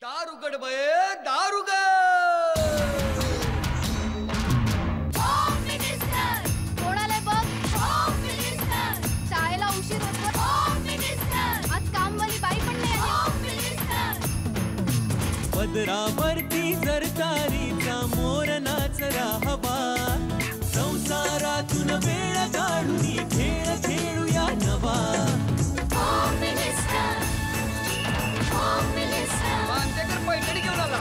दार उघड बये, दार उघड. कोणाला बघ, शाळेला उशीर होतो. आज कामवाली बाई पण नाही आली. पदरावरती सरकारीचा मोर नाचरा हवा, संसारातून वेळ काढून खेळ खेळूया नवा. मानतेकर पैठणी घेऊन आला.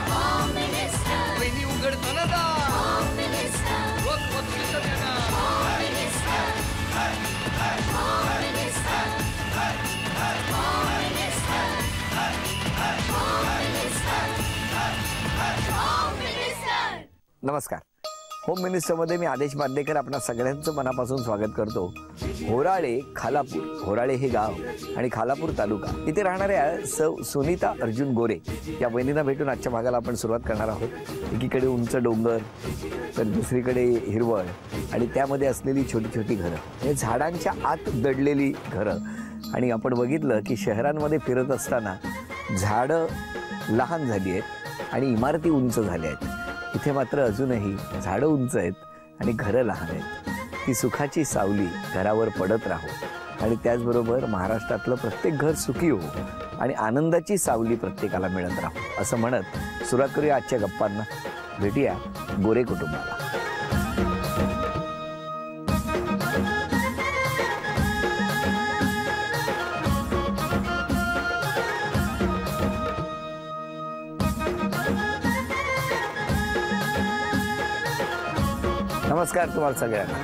वहिनी उघडताना दार. रोज वस्तूचं देणार. नमस्कार. होम मिनिस्टरमध्ये मी आदेश बांदेकर आपणा सगळ्यांचं मनापासून स्वागत करतो. होराळे खालापूर, होराळे हे गाव आणि खालापूर तालुका, इथे राहणाऱ्या सुनीता अर्जुन गोरे या बहिणींना भेटून आजच्या भागाला आपण सुरुवात करणार आहोत. एकीकडे उंच डोंगर तर दुसरीकडे हिरवळ आणि त्यामध्ये असलेली छोटी छोटी घरं, हे झाडांच्या आत दडलेली घरं. आणि आपण बघितलं की शहरांमध्ये फिरत असताना झाडं लहान झाली आहेत आणि इमारती उंच झाल्या आहेत. इथे मात्र अजूनही झाडं उंच आहेत आणि घरं लहान आहेत. ती सुखाची सावली घरावर पडत राहो आणि त्याचबरोबर महाराष्ट्रातलं प्रत्येक घर सुखी हो आणि आनंदाची सावली प्रत्येकाला मिळत राहो असं म्हणत सुरुवात करूया आजच्या गप्पांना. भेटूया गोरे कुटुंबाला. नमस्कार तुम्हाला सगळ्यांना.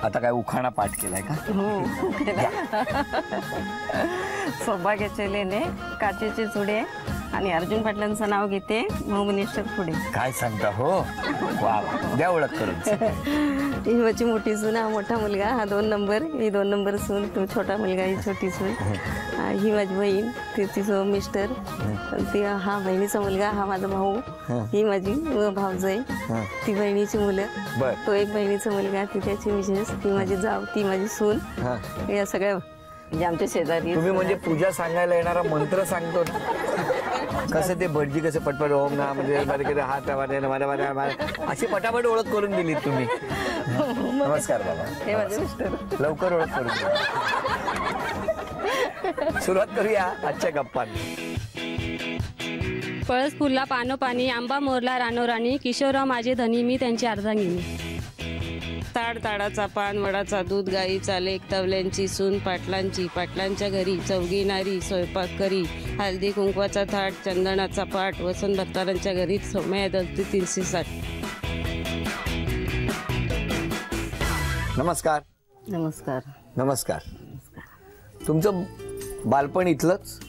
आता काय उखाणा पाठ केलाय का? हो. सौभाग्याचे लेणे, काचेचे चुडे आणि अर्जुन पाटलांचं नाव घेते. होम मिनिस्टर पुढे. काय सांगता हो? वा, द्या ओळख करून. ही माझी मोठी सून, हा मोठा मुलगा, हा 2 नंबर, ही 2 नंबर सून, तो छोटा मुलगा, ही छोटी सून. ही माझी बहीण, तिचं मिस्टर, ती हा बहिणीचा मुलगा, हा माझा भाऊ, ही माझी भावजय, ती बहिणीची मुलं, तो एक बहिणीचा मुलगा, ती त्याची मिसेस, ती माझी जाव, ती माझी सून. या सगळ्या म्हणजे आमच्या शेजारी. तुम्ही म्हणजे पूजा सांगायला येणारा मंत्र सांगतो कसं ते भटजी कसे पटपट ओम ना म्हणजे हात अशी पटापट ओळख करून दिली तुम्ही. नमस्कार बाबा. हे माझे मिस्टर. लवकर ओळख करून दिली. सुरुवात करूया आजच्या गप्पांनी. पळस फुलला पानो पाणी, आंबा मोरला रानो राणी, किशोरराव माझे धनी, मी त्यांची अर्धांगिनी. ताड ताडाचा पान, वडाचा दूध, गाईचा लेक, तवल्यांची सून, पाटलांची, पाटलांच्या घरी चौघी नारी, स्वयंपाक करी, हळदी कुंकवाचा थाट, चंदनाचा पाट, वसंत भत्तारांच्या घरी सोमया दलती 360. नमस्कार. नमस्कार. नमस्कार. तुमचं बालपण इथलंच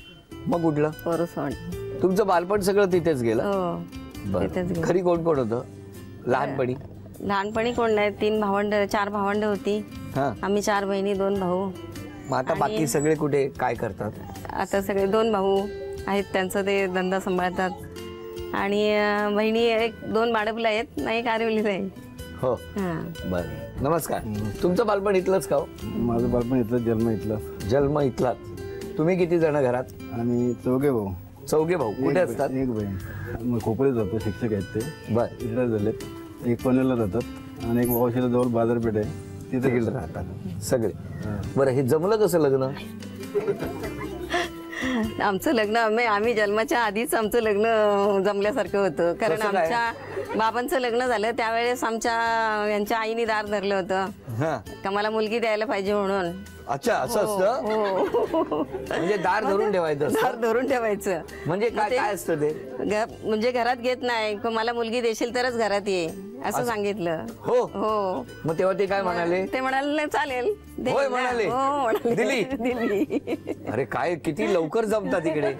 मग कुठलं? परसवाडी. तुमचं बालपण सगळं तिथेच गेलं? हो. बरं. घरी कोण कोण होतं लहानपणी? लहानपणी कोण नाही, 4 भावंड होती. आम्ही 4 बहिणी, 2 भाऊ. मग आता बाकी सगळे कुठे काय करतात? आता सगळे 2 भाऊ आहेत, त्यांचा ते धंदा सांभाळतात. आणि बहिणी 2 बाळबुलं आहेत, नाही आरवलीच आहे. हो. बरं. नमस्कार. तुमचं बालपण इथलंच का? माझं बालपण इथलं, जन्म इथला. जन्म इथलाच. तुम्ही किती जण घरात? आणि 4 भाऊ. 4 भाऊ. कुठे असतात? एक बहीण. खोपोलीत जातो, शिक्षक आहेत ते. बरं. इकडे झालेत. एक पनवेलला राहतात आणि एक वावशीला जवळ बाजारपेठ आहे, तिथे राहतात सगळे. बरं, हे जमलं कसं लग्न? आमचं लग्न आम्ही जन्माच्या आधीच आमचं लग्न जमल्यासारखं होतं. कारण आमच्या बाबांचं लग्न झालं त्यावेळेस आमच्या यांच्या आईने दार धरलं होतं का मला मुलगी द्यायला पाहिजे म्हणून. अच्छा, असं असतं? म्हणजे दार धरून ठेवायचं? दार धरून ठेवायचं म्हणजे काय असतं ते? म्हणजे घरात घेत नाही, मला मुलगी देशील तरच घरात ये असं सांगितलं. हो हो. मग तेव्हा ते काय म्हणाले? ते म्हणाले चालेल. होय म्हणाले? हो. दिली. अरे काय किती लवकर जमतात तिकडे.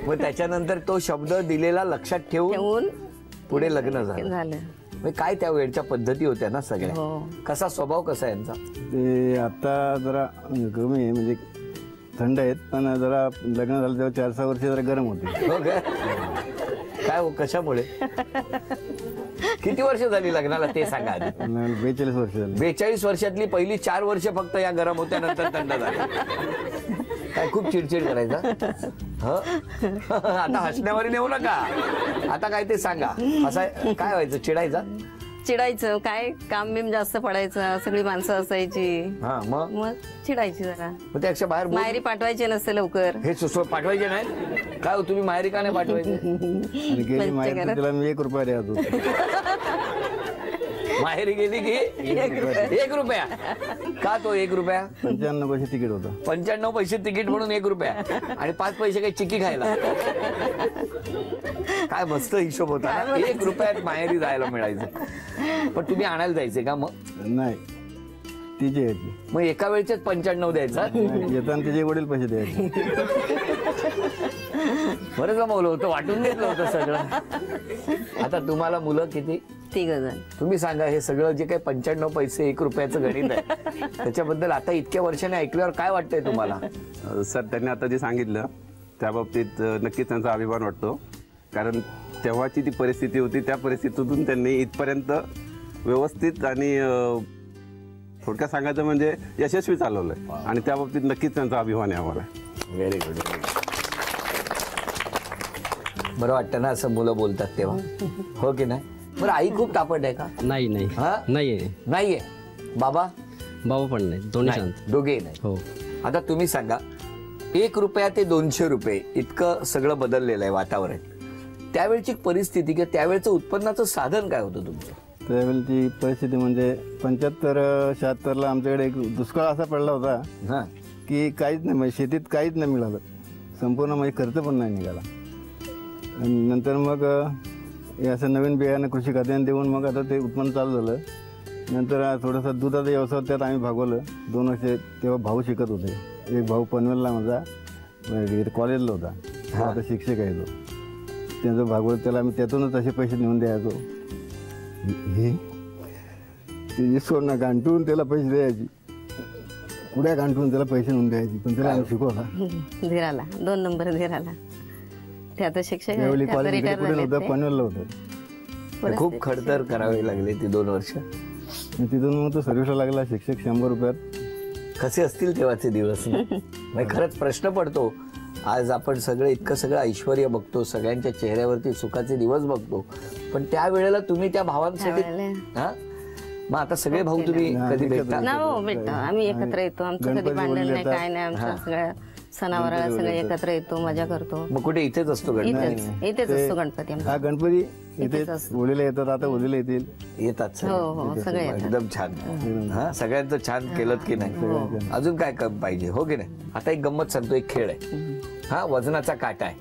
मग त्याच्यानंतर तो शब्द दिलेला लक्षात ठेवून पुढे लग्न झालं. काय त्या वेळच्या पद्धती होत्या ना सगळ्या. कसा स्वभाव कसा यांचा? ते आता जरा कमी आहे, म्हणजे थंड आहेत, पण जरा लग्न झालं तेव्हा 4-6 वर्ष जरा गरम होते. हो काय? काय हो, कशामुळे? किती वर्ष झाली लग्नाला ते सांगा आधी. 42 वर्ष झाली. 42 वर्षातली पहिली 4 वर्ष फक्त या गरम होत्या, नंतर थंड झाल्या. काय खूप चिडचिड करायचा? आता हसण्यावर नेऊ नका, आता काय ते सांगा. असं काय व्हायचं? चिडायचं काय, काम बिम जास्त पडायचं, सगळी माणसं असायची. हा, मग चिडायची जरा. मग त्यापेक्षा बाहेर माहेरी पाठवायचे नसते लवकर. हे पाठवायचे नाही काय हो, तुम्ही माहेरी का नाही पाठवायचे? आणि गेली माहेर तिला मी 1 रुपया द्यायचो. माहेरी गेली की 1 रुपया. का तो 1 रुपया? 95 पैसे तिकीट होतं. 95 पैसे तिकीट म्हणून 1 रुपया आणि 5 पैसे काही चिकी खायला. काय मस्त हिशोब होता ना. 1 रुपयात माहेरी जायला मिळायचं. पण तुम्ही आणायला जायचे का? मग नाही, तिची यायची. मग एका वेळच्याच 95 द्यायचा? येताना तिचे वडील पैसे द्यायचे. बरं जमवलं होतं, वाटून घेतलं होतं सगळं. आता तुम्हाला मुलं किती? 3 जण. तुम्ही सांगा, हे सगळं जे काही 95 पैसे 1 रुपयाचं गणित आहे त्याच्याबद्दल आता इतक्या वर्षाने ऐकल्यावर काय वाटतंय तुम्हाला? सर, त्यांनी आता जे सांगितलं त्या बाबतीत नक्कीच त्यांचा अभिमान वाटतो. कारण तेव्हाची ती परिस्थिती होती, त्या परिस्थितीतून त्यांनी इथपर्यंत व्यवस्थित आणि थोडक्यात सांगायचं म्हणजे यशस्वी चालवलंय. आणि त्या बाबतीत नक्कीच त्यांचा अभिमान आहे आम्हाला. Very good. बरं वाटतं ना असं मुलं बोलतात तेव्हा, हो की नाही? बरं, आई खूप तापट आहे का? नाही नाही हा? नाहीये. बाबा पण नाही, दोन्ही शांत. दोघे नाही. हो. आता तुम्ही सांगा, 1 रुपया ते 200 रुपये इतकं सगळं बदललेलं आहे वातावरण. त्यावेळची परिस्थिती किंवा त्यावेळचं उत्पन्नाचं साधन काय होतं तुमचं? त्यावेळची परिस्थिती म्हणजे 75-76ला आमच्याकडे एक दुष्काळ असा पडला होता की काहीच नाही, म्हणजे शेतीत काहीच नाही मिळालं. संपूर्ण म्हणजे खर्च पण नाही निघाला. आणि नंतर मग हे असं नवीन बियाणं कृषी खात्याने देऊन मग आता ते उत्पन्न चालू झालं. नंतर थोडंसं दुधाचा व्यवसाय त्यात आम्ही भागवलं 2 वर्ष. तेव्हा भाऊ शिकत होते. एक भाऊ पनवेलला माझा कॉलेजला होता, आता शिक्षक आहे तो. त्यांचं भागवत त्याला आम्ही त्यातूनच असे पैसे नेऊन द्यायचो. हे त्याची सोनं गांठून त्याला पैसे द्यायची, कुड्या गांठून त्याला पैसे नेऊन द्यायची. पण त्याला आम्ही शिकवला. धीराला 2 नंबर धीराला. ते आता शिक्षक त्यावेळी कॉलेज होतं, पनवेलला होतं. खूप खडतर करावे लागले ती 2 वर्ष. तिथून मग तो सर्व्हिसला लागला शिक्षक 100 रुपयात. कसे असतील तेव्हाचे दिवस? म्हणजे खरंच प्रश्न पडतो. आज आपण इतकं सगळं ऐश्वर्य बघतो, सगळ्यांच्या चेहऱ्यावरती सुखाचे दिवस बघतो, पण त्या वेळेला तुम्ही त्या भावांसाठी मग आता सगळे भाऊ तुम्ही कधी भेटता? भेटतो आम्ही, एकत्र येतो. आमचं कधी भांडण नाही, काय नाही. आमच्या सगळ्या सणावाराला सगळे एकत्र येतो, मजा करतो. मग कुठे इथेच असतो गणपती? इथेच असतो गणपती. हा गणपती इथेच होळीला येतात. आता होळीला येतात हो, सगळे एकदम छान. हा, सगळ्यांचं छान केलं की नाही? अजून काय पाहिजे, हो की नाही? आता एक गंमत सांगतो. एक खेळ आहे हा, वजनाचा काटा आहे.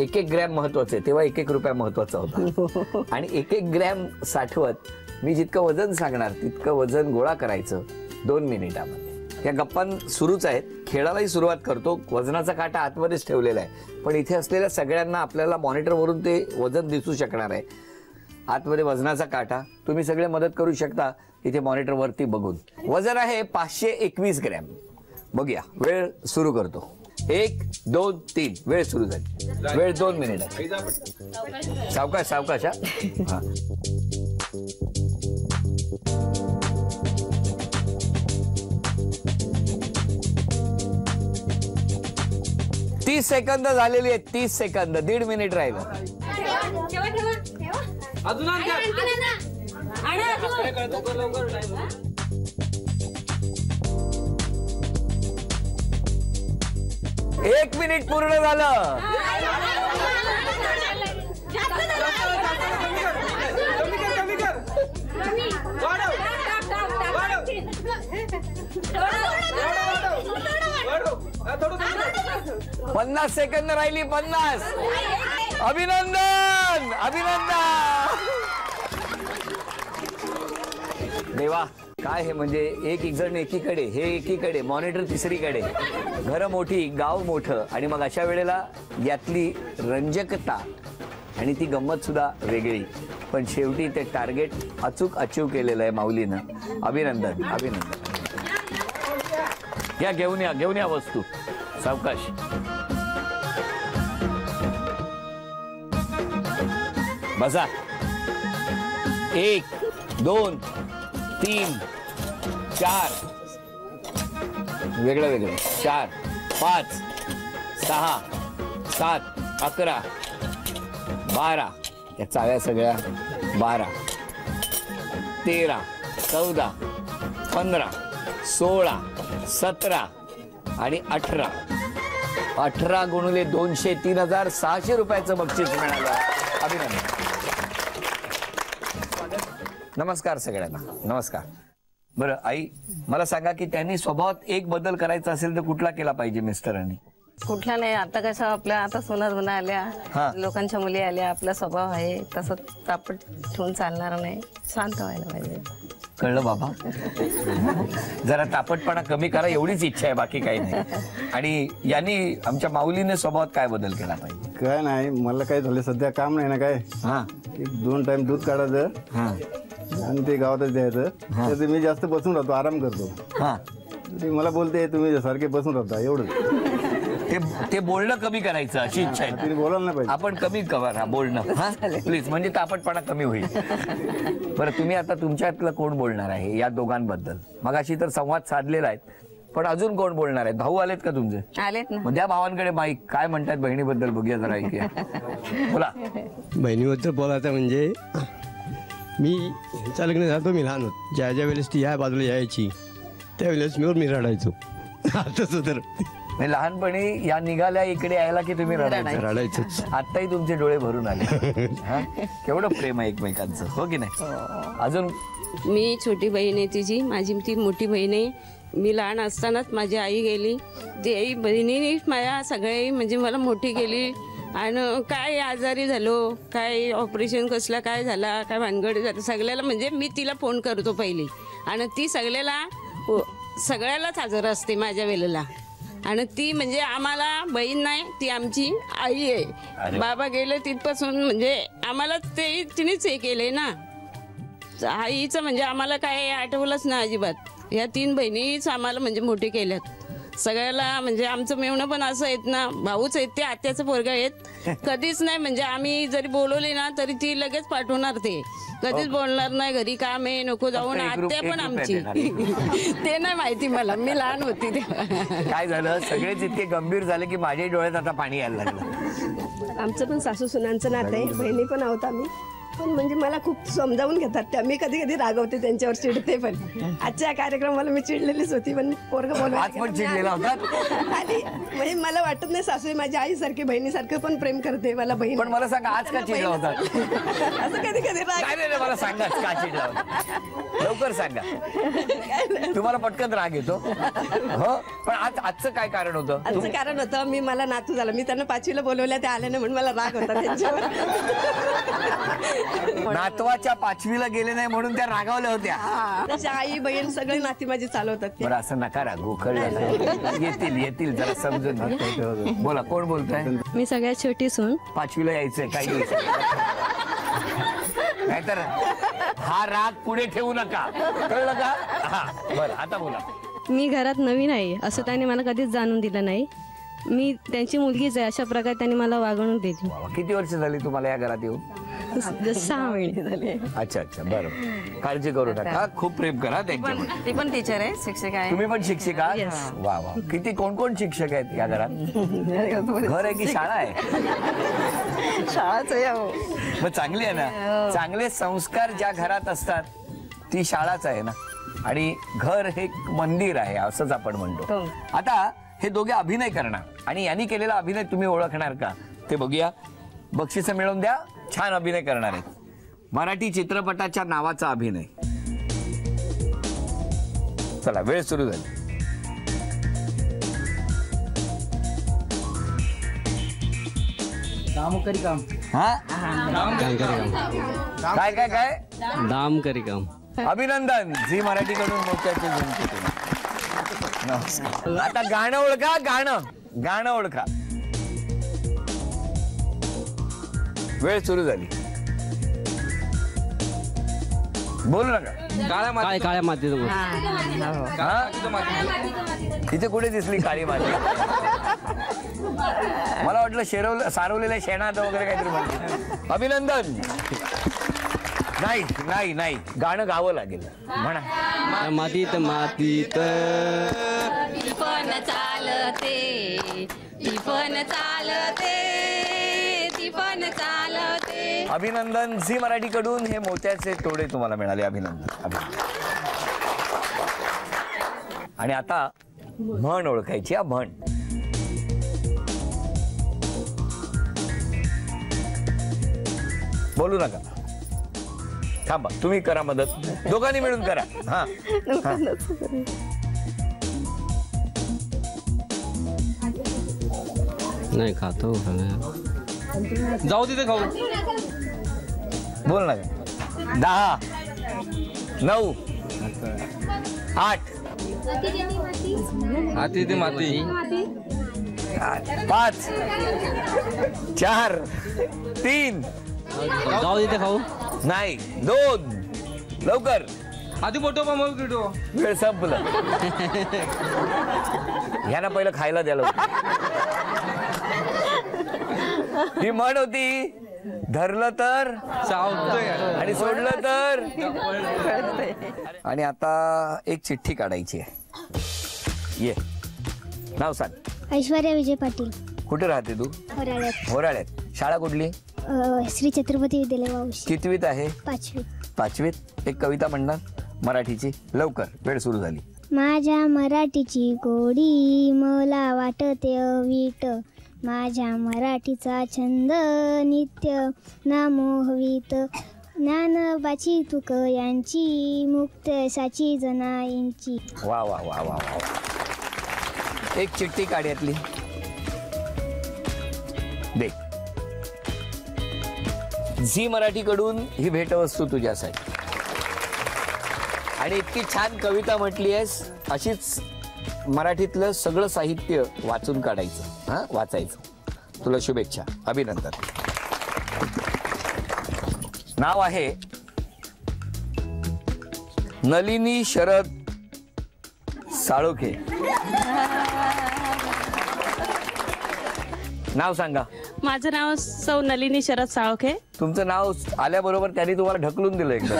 1-1 ग्रॅम महत्वाचं आहे. तेव्हा 1-1 रुपया महत्वाचा होता. आणि 1-1 ग्रॅम साठवत मी जितकं वजन सांगणार तितकं वजन गोळा करायचं 2 मिनिटामध्ये. या गप्पा सुरूच आहेत. खेळालाही सुरुवात करतो. वजनाचा काटा आतमध्येच ठेवलेला आहे, पण इथे असलेल्या सगळ्यांना आपल्याला मॉनिटरवरून ते वजन दिसू शकणार आहे. आतमध्ये वजनाचा काटा. तुम्ही सगळे मदत करू शकता इथे मॉनिटरवरती बघून. वजन आहे 521 ग्रॅम. बघूया, वेळ सुरू करतो. 1, 2, 3 वेळ सुरू झाली. वेळ 2 मिनिट आहे. सावकाश सावकाश. हा, 30 सेकंद झालेली आहेत. 30 सेकंद, 1.5 मिनिट राहिलं. अजून 1 मिनिट पूर्ण झालं. थोडं 50 सेकंद राहिली. 50. अभिनंदन, अभिनंदन. देवा, काय हे म्हणजे एक जण एकीकडे, हे एकीकडे, मॉनिटर तिसरीकडे, घर मोठी, गाव मोठं, आणि मग अशा वेळेला यातली रंजकता आणि ती गंमत सुद्धा वेगळी. पण शेवटी ते टार्गेट अचूक अचीव केलेलं आहे माऊलीनं. अभिनंदन, अभिनंदन. या घेऊन या वस्तू. सावकाश. बसा. 1 2 3 4 वेगळं वेगळं 4 5 6 7 11 12 या चाव्या सगळ्या 12 13 14 15 16 17 आणि 18 18 गुणिले 200 3600 रुपयाचं बक्षीस मिळालं. अभिनंदन. नमस्कार सगळ्यांना. नमस्कार. बरं आई, मला सांगा की त्यांनी स्वभावात एक बदल करायचा असेल तर कुठला केला पाहिजे मिस्टरांनी? कुठला नाही. आता कसं आपल्या आता सोनार म्हणा हा. आल्या, लोकांच्या मुली आल्या, आपला स्वभाव आहे तसं तापट ठेवून चालणार नाही, शांत व्हायला पाहिजे. कळलं बाबा. जरा तापटपणा कमी करा एवढीच इच्छा आहे, बाकी काही नाही. आणि यांनी आमच्या माऊलीने स्वभावात काय बदल केला पाहिजे? काय नाही, मला काय झालं सध्या काम नाही ना काय. हा 2 टाइम दूध काढायचं हा आणि ते गावातच द्यायचं. तर ते मी जास्त बसून राहतो, आराम करतो. हा. ते मला बोलते तुम्ही सारखे बसून राहता एवढं. ते बोलणं कमी करायचं अशी इच्छा आहे. तिने बोलायला नाही पाहिजे. आपण कमी करा बोलणं. हा प्लीज, म्हणजे तापटपणा कमी होईल. बरं, तुम्ही आता तुमच्यातलं कोण बोलणार आहे या दोघांबद्दल? मगाशी तर संवाद साधलेला आहे, पण अजून कोण बोलणार आहेत? भाऊ आलेत का तुमचे? आलेत ना. मग त्या भावांकडे माईक काय म्हणतात बहिणीबद्दल बघूया जरा. ऐकूया. बोला. बहिणीबद्दल बोलायचं म्हणजे मी ह्यांच्या लग्न झालं मी लहान होतो. ज्या ज्या वेळेस ती ह्या बाजूला यायची त्यावेळेस मी रडायचो. आता सुद्धा लहानपणी या निघाल्या इकडे यायला की तुम्ही रडायचोच. आताही तुमचे डोळे भरून आले. हा? केवढं प्रेम आहे एकमेकांचं, हो की नाही? अजून मी छोटी बहीण आहे तिची, माझी ती मोठी बहीण आहे. मी लहान असतानाच माझी आई गेली. ती आई बहिणीने माझ्या सगळे म्हणजे मला मोठी केली. आणि काय आजारी झालो, काय ऑपरेशन कसला काय झाला, काय भानगड झालं, सगळ्याला म्हणजे मी तिला फोन करतो पहिली. आणि ती सगळ्यालाच हजर असते माझ्या वेळेला. आणि ती म्हणजे आम्हाला बहीण नाही, ती आमची आई आहे. बाबा गेले तिथपासून म्हणजे आम्हाला ते तिनेच हे केलंय ना. आईचं म्हणजे आम्हाला काय आठवलंच ना अजिबात. या 3 बहिणीच आम्हाला म्हणजे मोठे केल्यात. सगळ्याला म्हणजे आमचं मेवणं पण असं आहेत ना, भाऊच आहेत ते, आत्याचं पोरगा आहेत. कधीच नाही म्हणजे आम्ही जरी बोलवले ना तरी ती लगेच पाठवणार. ते कधीच बोलणार नाही घरी काम आहे नको जाऊन. आत्या पण आमची ते नाही माहिती मला, मी लहान होती तेव्हा. काय झालं, सगळेच इतके गंभीर झाले की माझ्याही डोळ्यात आता पाणी यायला लागलं. आमचं पण सासू सुनांचं नातं आहे, बहिणी पण आहोत आम्ही. पण म्हणजे मला खूप समजावून घेतात त्या. मी कधी कधी रागवते त्यांच्यावर, चिडते पण. आजच्या कार्यक्रमाला मी चिडलेलीच होती, पण पोरगं बोलवा आज पण चिडलेला होता. आणि म्हणजे मला वाटत नाही सासू माझ्या आईसारखी बहिणीसारखं पण प्रेम करते मला बहीण. पण मला सांगा आज का चिडला होता? असं कधी कधी नाही, मला सांगा का चिडला होता, लवकर सांगा. तुम्हाला पटकन राग येतो हो, पण आजचं काय कारण होतं? आजचं कारण होतं, मला नातू झाला, मी त्यांना 5वीला बोलवल्या, ते आले नाही म्हणून मला राग होता त्यांच्यावर. नातवाच्या 5वीला गेले नाही म्हणून त्या रागावल्या होत्या. त्याच्या आई बहीण सगळी नाती माझी चालवतात. बरं, असं नका रागू, कळलं? येतील जरा समजून. बोला, कोण बोलताय? मी सगळ्यात छोटी सून. 5वीला यायचंय काही नाहीतर हा राग पुढे ठेवू नका, कळलं का? हा बरं, आता बोला. मी घरात नवीन आहे असं त्यांनी मला कधीच जाणून दिलं नाही. मी त्यांची मुलगीच आहे अशा प्रकारे त्यांनी मला वागणूक दिली. किती वर्ष झाली तुम्हाला या घरात येऊन? 6 महिने झाले. अच्छा, बरं. काळजी करू नका, खूप प्रेम करा त्यांच्यावर. ती पण टीचर आहे, शिक्षिका आहे. तुम्ही पण शिक्षिका? वा. किती कोण शिक्षक आहेत या घरात? घर आहे की शाळा आहे? शाळाच आहे. मग चांगली आहे ना. चांगले संस्कार ज्या घरात असतात ती शाळाच आहे ना. आणि घर हे मंदिर आहे असंच आपण म्हणतो. आता हे दोघे अभिनय करणार आणि यांनी केलेला अभिनय तुम्ही ओळखणार का ते बघूया. बक्षीस मिळवून द्या. छान अभिनय करणार आहेत. मराठी चित्रपटाच्या नावाचा अभिनय. चला, वेळ सुरू झाली. काम करी काम. हा काय दाम करी काम. अभिनंदन. झी मराठी कडून मोत्याची विनंती. नमस्कार. आता गाणं ओळखा. गाणं ओळखा. वेळ सुरू झाली. बोलू नका. काळ्या मातीचं तिथे कुठे दिसली काळी माती? मला वाटलं सारवलेल्या शेणात वगैरे काहीतरी म्हणते. अभिनंदन. नाही नाही नाही, गाणं गावं लागेल. म्हणा. मातीत मातीत ती पण चालते, ती पण चालते, ती पण चालते. अभिनंदन. झी मराठीकडून हे मोत्याचे तोडे तुम्हाला मिळाले. अभिनंदन. आणि आता म्हण ओळखायची. म्हण बोलू नका, थांबा. तुम्ही करा मदत, दोघांनी मिळून करा. हा नाही खातो. जाऊ तिथे खाऊ. बोल नका. 10 9 8 हाती ते माती. 5 4 3 जाऊ तिथे खाऊ. नाही 2. लवकर. आधी मोठं वेळ संपलं. ह्याला पहिलं खायला द्यायला. ही म्हण होती, धरलं तर आणि सोडलं तर. आणि आता एक चिठ्ठी काढायची आहे. ये, नाव सांग. ऐश्वर्या विजय पाटील. कुठे राहते तू? होराळ्यात. होराळ्यात. शाळा कुठली? श्री छत्रपती विद्यालय वावशी. कितवीत आहे? 5वी. 5वीत. एक कविता म्हणणार मराठीची, लवकर, वेळ सुरू झाली. माझ्या मराठीची गोडी मला वाटते अवीट, माझ्या मराठीचा छंद नित्य नामोहवीत, ज्ञानोबाची तुक यांची मुक्त साची जनाईंची. वा वा वा वा वा. एक चिठ्ठी काढ्यातली दे. झी मराठीकडून ही भेटवस्तू तुझ्यासाठी. आणि इतकी छान कविता म्हटली आहेस, अशीच मराठीतलं सगळं साहित्य वाचून काढायचं. हा, वाचायचं. तुला शुभेच्छा. अभिनंदन. नाव आहे नलिनी शरद साळोखे. नाव सांगा. माझं नाव सौ नलिनी शरद साळोखे. तुमचं नाव आल्याबरोबर त्यांनी तुम्हाला ढकलून दिलं एकदम.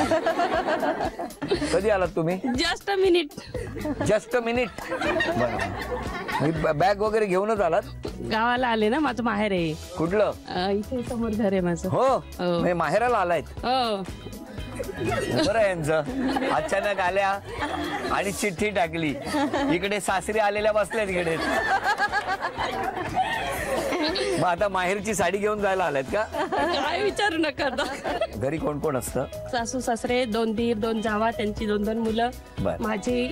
कधी आलात तुम्ही? Just a minute. Just a minute. बरं, बॅग वगैरे घेऊनच आलात? गावाला आले ना, माझं माहेर आहे. कुठलं? इथे समोर घर आहे माझं. हो, माहेराला आलायत. हो. बरं, यांचं अचानक आल्या आणि चिठ्ठी टाकली. इकडे सासरी आलेल्या बसल्यात इकडे. मग आता माहेरची साडी घेऊन जायला आलायत का? काय विचारू नका. घरी कोण कोण असतं? सासू सासरे, 2 दीर, 2 जावा, त्यांची 2 मुलं, माझी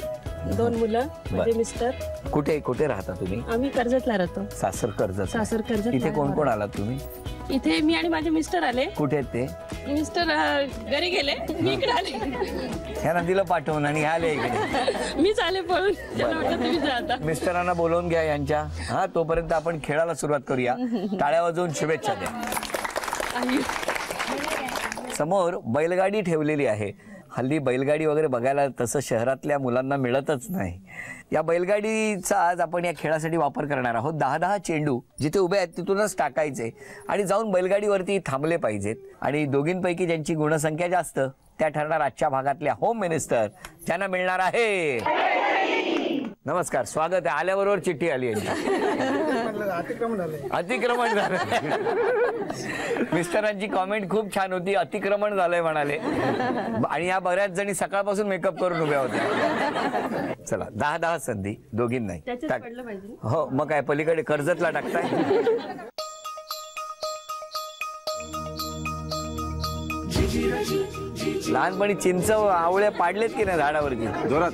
2 मुलं, माझे मिस्टर. कुठे कुठे राहता तुम्ही? आम्ही कर्जतला राहतो. सासर कर्जत. सासर कर्जत. इथे कोण कोण आलात तुम्ही? इथे मी आणि माझे मिस्टर आले. कुठे आहेत ते? मिस्टर घरी गेले, मी इकडे आले. ह्या नदीला पाठवून आणि आले इकडे. मीच आले पळून. तुम्ही जाता. मिस्टरांना बोलवून घ्या यांच्या. हा, तोपर्यंत आपण खेळाला सुरुवात करूया. टाळ्या वाजवून शुभेच्छा द्या. समोर बैलगाडी ठेवलेली आहे. हल्ली बैलगाडी वगैरे बघायला तसं शहरातल्या मुलांना मिळतच नाही. या बैलगाडीचा आज आपण या खेळासाठी वापर करणार आहोत. 10-10 चेंडू जिथे उभे आहेत तिथूनच टाकायचे आणि जाऊन बैलगाडीवरती थांबले पाहिजेत. आणि दोघींपैकी ज्यांची गुणसंख्या जास्त त्या ठरणार आजच्या भागातल्या होम मिनिस्टर, ज्यांना मिळणार आहे. नमस्कार, स्वागत आहे. आल्याबरोबर चिठ्ठी आली यांची. अतिक्रमण झालं. मिस्टरांची कॉमेंट खूप छान होती. अतिक्रमण झालंय म्हणाले. आणि या बऱ्याच जणी सकाळपासून मेकअप करून उभ्या होत्या. चला, 10-10 संधी दोघींनाही. हो, मग काय पलीकडे कर्जतला टाकताय? लहानपणी चिंच आवळ्या पाडलेत की नाही झाडावरती? जोरात.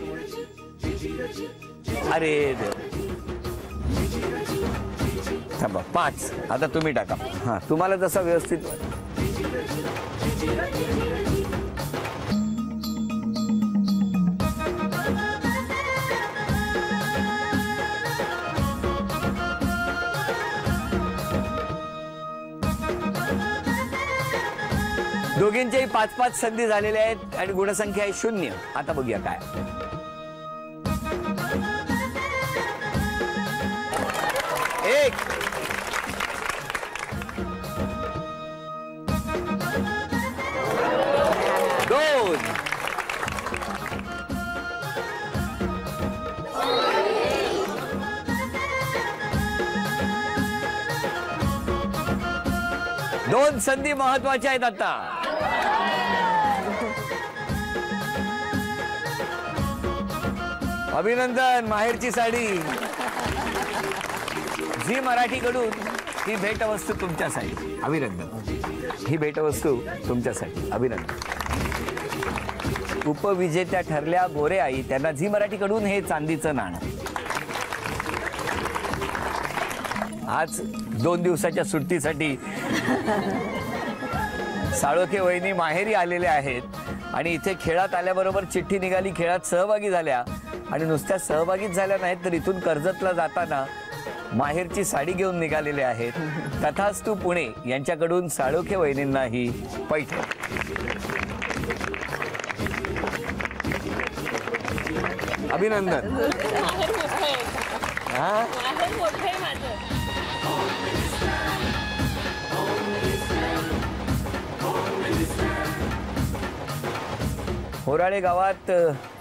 अरे थांबा. 5. आता तुम्ही टाका. हा, तुम्हाला जसा व्यवस्थित. दोघींच्याही 5-5 संधी झालेल्या आहेत आणि गुणसंख्या आहे 0. आता बघूया काय. एक, दोन, दोन संधी महत्वाच्या आहेत आता. अभिनंदन. माहेरची साडी. झी मराठीकडून ही भेटवस्तू तुमच्यासाठी. अभिनंदन. ही भेटवस्तू तुमच्यासाठी. अभिनंदन. उपविजेत्या ठरल्या गोरे आई, त्यांना झी मराठीकडून हे चांदीचं नाणं. आज 2 दिवसाच्या सुट्टीसाठी साळोखे वहिनी माहेरी आलेले आहेत आणि इथे खेळात आल्याबरोबर चिठ्ठी निघाली, खेळात सहभागी झाल्या आणि नुसत्या सहभागीच झाल्या नाहीत तर इथून कर्जतला जाताना माहेरची साडी घेऊन निघालेले आहेत. तथास्तु पुणे यांच्याकडून साळोखे वहिनींना ही पैठण. अभिनंदन. हा, होराळे गावात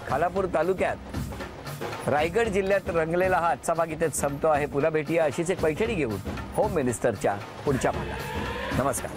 खालापूर तालुक्यात रायगड जिल्ह्यात रंगलेला हा आजचा भाग इथेच संपतो आहे. पुन्हा भेटूया अशीच एक पैठणी घेऊन होम मिनिस्टरच्या पुढच्या भागात. नमस्कार.